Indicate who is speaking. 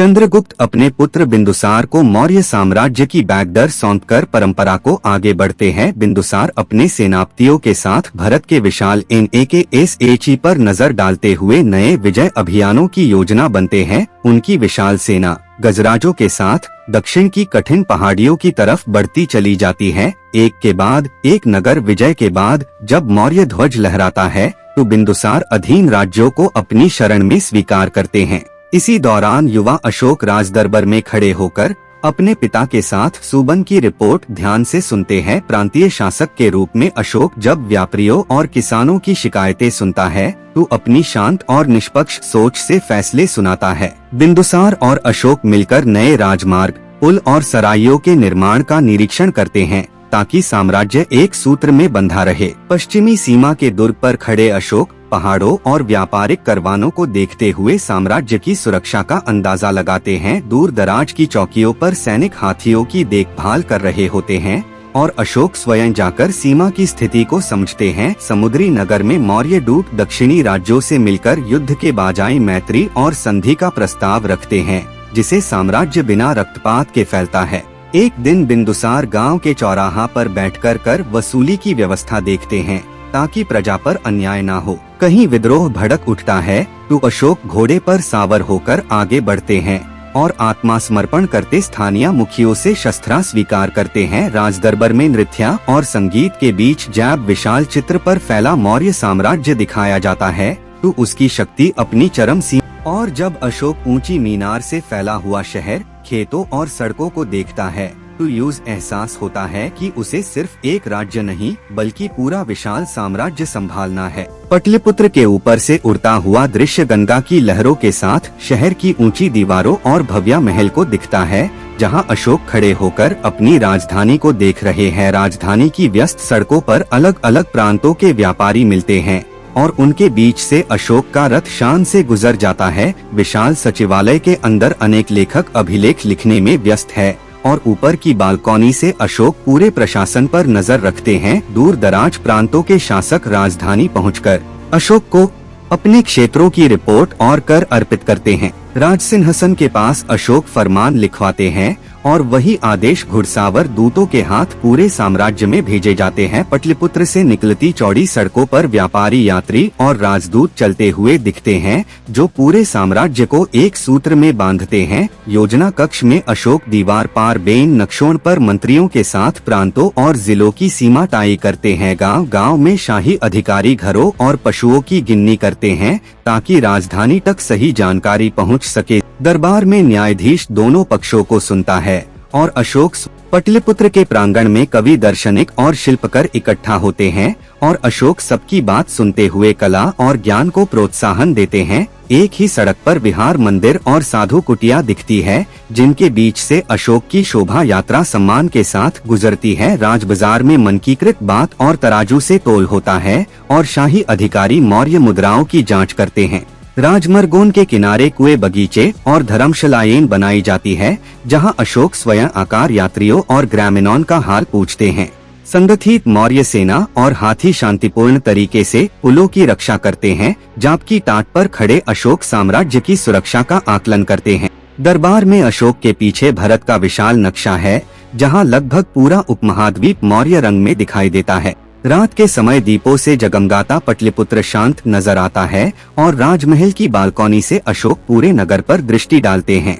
Speaker 1: चंद्रगुप्त अपने पुत्र बिंदुसार को मौर्य साम्राज्य की बैगडर सौंपकर परंपरा को आगे बढ़ते हैं। बिंदुसार अपने सेनापतियों के साथ भरत के विशाल NAKSHE पर नजर डालते हुए नए विजय अभियानों की योजना बनते हैं। उनकी विशाल सेना गजराजों के साथ दक्षिण की कठिन पहाड़ियों की तरफ बढ़ती चली जाती है। एक के बाद एक नगर विजय के बाद जब मौर्य ध्वज लहराता है तो बिंदुसार अधीन राज्यों को अपनी शरण में स्वीकार करते हैं। इसी दौरान युवा अशोक राजदरबार में खड़े होकर अपने पिता के साथ सुबन की रिपोर्ट ध्यान से सुनते हैं। प्रांतीय शासक के रूप में अशोक जब व्यापारियों और किसानों की शिकायतें सुनता है तो अपनी शांत और निष्पक्ष सोच से फैसले सुनाता है। बिंदुसार और अशोक मिलकर नए राजमार्ग, पुल और सराइयों के निर्माण का निरीक्षण करते हैं ताकि साम्राज्य एक सूत्र में बंधा रहे। पश्चिमी सीमा के दुर्ग पर खड़े अशोक पहाड़ों और व्यापारिक करवानों को देखते हुए साम्राज्य की सुरक्षा का अंदाजा लगाते हैं। दूर दराज की चौकियों पर सैनिक हाथियों की देखभाल कर रहे होते हैं और अशोक स्वयं जाकर सीमा की स्थिति को समझते हैं। समुद्री नगर में मौर्य दूत दक्षिणी राज्यों से मिलकर युद्ध के बजाय मैत्री और संधि का प्रस्ताव रखते हैं, जिसे साम्राज्य बिना रक्तपात के फैलता है। एक दिन बिंदुसार गांव के चौराहा पर बैठकर कर वसूली की व्यवस्था देखते हैं ताकि प्रजा पर अन्याय ना हो। कहीं विद्रोह भड़क उठता है तो अशोक घोड़े पर सावर होकर आगे बढ़ते हैं और आत्मसमर्पण करते स्थानीय मुखियों से शस्त्र स्वीकार करते हैं। राजदरबार में नृत्य और संगीत के बीच जब विशाल चित्र पर फैला मौर्य साम्राज्य दिखाया जाता है तो उसकी शक्ति अपनी चरम सीमा। और जब अशोक ऊंची मीनार से फैला हुआ शहर, खेतों और सड़कों को देखता है तो यूं एहसास होता है कि उसे सिर्फ एक राज्य नहीं बल्कि पूरा विशाल साम्राज्य संभालना है। पटलिपुत्र के ऊपर से उड़ता हुआ दृश्य गंगा की लहरों के साथ शहर की ऊंची दीवारों और भव्य महल को दिखता है, जहां अशोक खड़े होकर अपनी राजधानी को देख रहे हैं। राजधानी की व्यस्त सड़कों पर अलग अलग प्रांतों के व्यापारी मिलते हैं और उनके बीच से अशोक का रथ शान से गुजर जाता है। विशाल सचिवालय के अंदर अनेक लेखक अभिलेख लिखने में व्यस्त है और ऊपर की बालकनी से अशोक पूरे प्रशासन पर नजर रखते हैं। दूर दराज प्रांतों के शासक राजधानी पहुंचकर अशोक को अपने क्षेत्रों की रिपोर्ट और कर अर्पित करते हैं। राज सिंहासन के पास अशोक फरमान लिखवाते हैं और वही आदेश घुड़सावर दूतों के हाथ पूरे साम्राज्य में भेजे जाते हैं। पटलिपुत्र से निकलती चौड़ी सड़कों पर व्यापारी, यात्री और राजदूत चलते हुए दिखते हैं, जो पूरे साम्राज्य को एक सूत्र में बांधते हैं। योजना कक्ष में अशोक दीवार पार बेन नक्शों पर मंत्रियों के साथ प्रांतों और जिलों की सीमा तय करते हैं। गांव गांव में शाही अधिकारी घरों और पशुओं की गिनती करते हैं ताकि राजधानी तक सही जानकारी पहुँच सके। दरबार में न्यायाधीश दोनों पक्षों को सुनता है और अशोक पटलिपुत्र के प्रांगण में कवि, दार्शनिक और शिल्पकार इकट्ठा होते हैं और अशोक सबकी बात सुनते हुए कला और ज्ञान को प्रोत्साहन देते हैं। एक ही सड़क पर विहार, मंदिर और साधु कुटिया दिखती है, जिनके बीच से अशोक की शोभा यात्रा सम्मान के साथ गुजरती है। राज बाजार में मानकीकृत बात और तराजू से तोल होता है और शाही अधिकारी मौर्य मुद्राओं की जांच करते हैं। राजमार्गों के किनारे कुएं, बगीचे और धर्मशालाएं बनाई जाती है, जहां अशोक स्वयं आकार यात्रियों और ग्रामीणों का हाल पूछते हैं। संगठित मौर्य सेना और हाथी शांतिपूर्ण तरीके से पुलों की रक्षा करते हैं, जबकि तट पर खड़े अशोक साम्राज्य की सुरक्षा का आकलन करते हैं। दरबार में अशोक के पीछे भारत का विशाल नक्शा है, जहां लगभग पूरा उपमहाद्वीप मौर्य रंग में दिखाई देता है। रात के समय दीपों से जगमगाता पटलिपुत्र शांत नजर आता है और राजमहल की बालकनी से अशोक पूरे नगर पर दृष्टि डालते हैं।